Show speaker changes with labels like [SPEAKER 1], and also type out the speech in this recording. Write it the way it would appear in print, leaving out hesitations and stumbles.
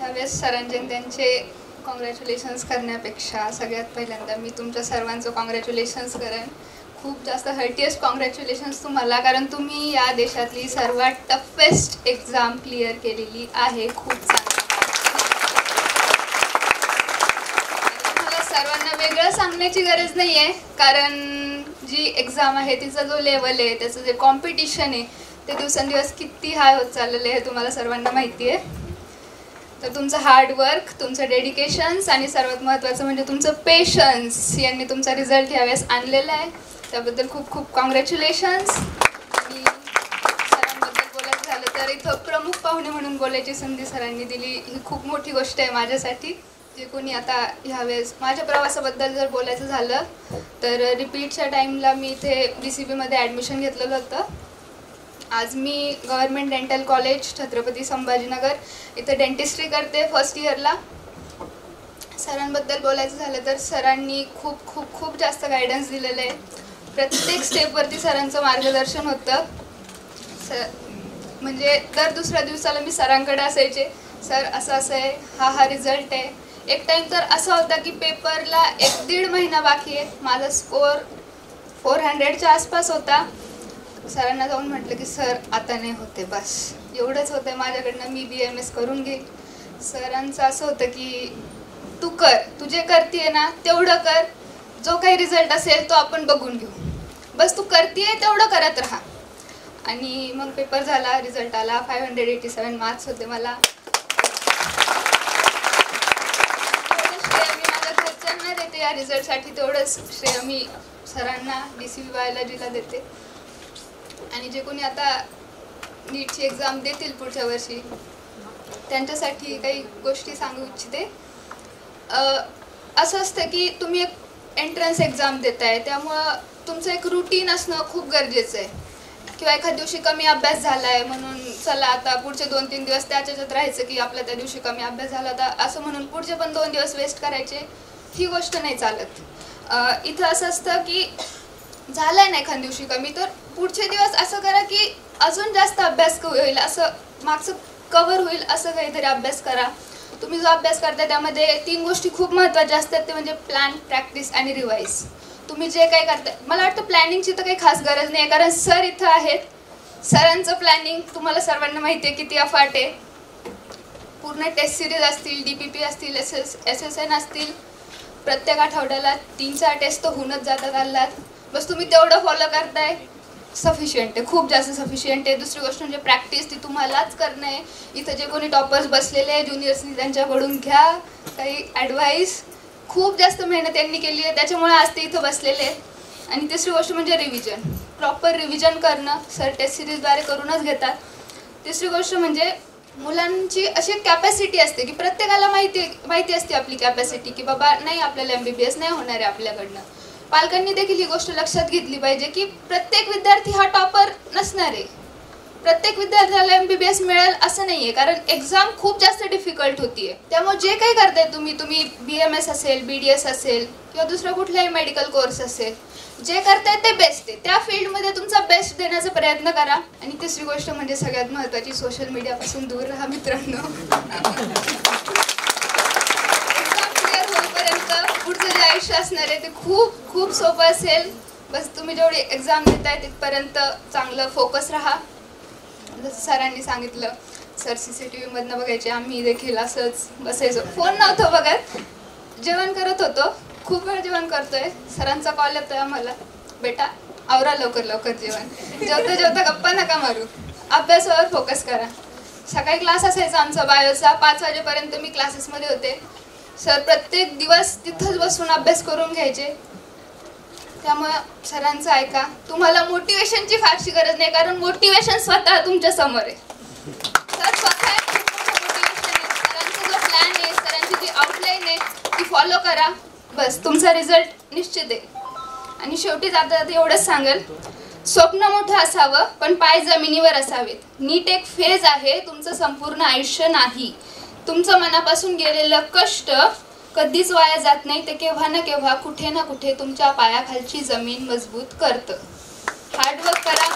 [SPEAKER 1] ह्यावेळेस सरांचे त्यांचे कॉंग्रॅच्युलेशन्स करण्यापेक्षा सगळ्यात पहिल्यांदा मी तुमच्या सर्वांचं कॉंग्रॅच्युलेशन्स करेन. खूप जास्त हर्टिएस्ट कॉंग्रॅच्युलेशन्स तुम्हाला, कारण तुम्ही या देशातली सर्वात टफेस्ट एक्झाम क्लिअर केलेली आहे. खूप चांगलं. मला सर्वांना वेगळं सांगण्याची गरज नाही आहे, कारण जी एक्झाम आहे तिचा जो लेवल आहे, त्याचं जे कॉम्पिटिशन आहे ते दिवसेंदिवस किती हाय होत चाललेलं आहे हे तुम्हाला सर्वांना माहिती आहे. तर तुमचं हार्डवर्क, तुमचं डेडिकेशन्स आणि सर्वात महत्त्वाचं म्हणजे तुमचं पेशन्स यांनी तुमचा रिझल्ट यावेळेस आणलेला आहे. त्याबद्दल खूप खूप कॉंग्रॅच्युलेशन्स. आणि सरांबद्दल बोलायचं झालं तर इथं प्रमुख पाहुणे म्हणून बोलायची संधी सरांनी दिली, ही खूप मोठी गोष्ट आहे माझ्यासाठी. जे कोणी आता ह्यावेळेस माझ्या प्रवासाबद्दल जर बोलायचं झालं तर रिपीटच्या टाईमला मी इथे BCBमध्ये ॲडमिशन घेतलेलं होतं. आज मी government dental college Chhatrapati Sambhajinagar इथं डेंटिस्ट्री करते फर्स्ट इयरला. सरांबद्दल बोलायचं झालं तर सरांनी खूप खूप खूप जास्त गायडन्स दिलेलं आहे. प्रत्येक स्टेपवरती सरांचं मार्गदर्शन होतं. म्हणजे दर दुसऱ्या दिवसाला मी सरांकडे असायचे, सर असं असं आहे, हा रिझल्ट आहे. एक टाईम तर असा होता की पेपरला 1-1.5 महिना बाकी आहे, माझा स्कोअर 400च्या आसपास होता. सरांना जाऊन म्हटलं की सर आता नाही होते, बस एवढंच होतं माझ्याकडनं, मी BAMS करून घेईल. सरांचं असं होतं की तू कर, तू जे करते ना तेवढं कर, जो काही रिझल्ट असेल तो आपण बघून घेऊ, बस तू करते तेवढं करत राहा. आणि मग पेपर झाला, रिझल्ट आला, 587 मार्क्स होते मला. श्रेय मी माझ्या घरच्यांना देते या रिझल्टसाठी, तेवढंच श्रेय मी सरांना DCB बायोलॉजीला देते. आणि जे कोणी आता नीटची एक्झाम देतील पुढच्या वर्षी त्यांच्यासाठी काही गोष्टी सांगू इच्छिते. असं असतं की तुम्ही एक एंट्रन्स एक्झाम देताय, त्यामुळं तुमचं एक रुटीन असणं खूप गरजेचं आहे. किंवा एखाद्या दिवशी कमी अभ्यास झाला आहे म्हणून चला आता पुढचे 2-3 दिवस त्याच्यात राहायचं की आपला त्या दिवशी कमी अभ्यास झाला होता असं म्हणून पुढचे पण 2 दिवस वेस्ट करायचे, ही गोष्ट नाही चालत. इथं असं असतं की झालं आहे ना एखाद्या दिवशी कमी, तर पुढचे दिवस असं करा की अजून जास्त अभ्यास होईल, असं मागचं कव्हर होईल असं काहीतरी अभ्यास करा. तुम्ही जो अभ्यास करता त्यामध्ये 3 गोष्टी खूप महत्त्वाच्या असतात, ते म्हणजे प्लॅन, प्रॅक्टिस आणि रिवाईज. तुम्ही जे काही करताय, मला वाटतं प्लॅनिंगची तर काही खास गरज नाही आहे, कारण सर इथं आहेत. सरांचं प्लॅनिंग तुम्हाला सर्वांना माहिती आहे किती अफाट आहे. पूर्ण टेस्ट सिरीज असतील, DPP असतील, SSN असतील, प्रत्येक आठवड्याला 3-4 टेस्ट तर होऊनच जातात आलात. बस तुम्ही तेवढं फॉलो करताय, सफिशियंट आहे, खूप जास्त सफिशियंट आहे. दुसरी गोष्ट म्हणजे प्रॅक्टिस, ती तुम्हालाच करणं आहे. इथं जे कोणी टॉपर्स बसलेले आहे ज्युनियर्सनी त्यांच्याकडून घ्या काही ॲडवाईस. खूप जास्त मेहनत त्यांनी केली आहे, त्याच्यामुळे आज ते इथं बसलेले आहेत. आणि तिसरी गोष्ट म्हणजे रिव्हिजन, प्रॉपर रिव्हिजन करणं, सर टेस्ट सिरीजद्वारे करूनच घेतात. तिसरी गोष्ट म्हणजे मुलांची अशी कॅपॅसिटी असते की प्रत्येकाला माहिती असते आपली कॅपॅसिटी, की बाबा नाही आपल्याला MBBS नाही होणार आहे आपल्याकडनं. पालकांनी देखील ही गोष्ट लक्षात घेतली पाहिजे की प्रत्येक विद्यार्थी हा टॉपर नसणार आहे, प्रत्येक विद्यार्थ्याला MBBS मिळेल असं नाही आहे, कारण एक्झाम खूप जास्त डिफिकल्ट होती आहे. त्यामुळे जे काही करताय तुम्ही BMS असेल, BDS असेल किंवा दुसरा कुठलाही मेडिकल कोर्स असेल, जे करताय ते बेस्ट आहे, त्या फील्डमध्ये तुमचा बेस्ट देण्याचा प्रयत्न करा. आणि तिसरी गोष्ट म्हणजे सगळ्यात महत्त्वाची, सोशल मीडियापासून दूर राहा मित्रांनो. पुढचं जे आयुष्य असणार आहे ते खूप खूप सोपं असेल. बस तुम्ही जेवढी एक्झाम देताय तिथपर्यंत चांगलं फोकस राहा. जसं सरांनी सांगितलं, सर CCTV मधनं बघायचे, आम्ही देखील असंच बसायचो, फोन नव्हतं बघत, जेवण करत होतो. खूप वेळ जेवण करतोय, सरांचा कॉल येतोय आम्हाला, बेटा आवरा लवकर लवकर जेवण, जेवता जेवता गप्पा नका मारू, अभ्यासावर फोकस करा. सकाळी क्लास असायचा आमचा बायोचा, 5 वाजेपर्यंत मी क्लासेसमध्ये होते. सर प्रत्येक दिवस तिथंच बसून अभ्यास करून घ्यायचे. त्यामुळे सरांचं ऐका. तुम्हाला मोटिवेशनची फारशी गरज नाही, कारण मोटिवेशन स्वतः तुमच्या समोर आहे. सर स्वतः मोटिवेशन आहे. सरांचा जो प्लॅन आहे, सरांची जी आउटलाईन आहे ती फॉलो करा, बस तुमचा रिझल्ट निश्चित आहे. आणि शेवटी जाता जाता एवढंच सांगेल, स्वप्न मोठं असावं पण पाय जमिनीवर असावेत. नीट एक फेज आहे, तुमचं संपूर्ण आयुष्य नाही. तुमचं मनापासून गेलेलं कष्ट कधीच वाया जात नाही, ते केव्हा ना केव्हा कुठे ना कुठे तुमच्या पायाखालची जमीन मजबूत करतं. हार्डवर्क करा.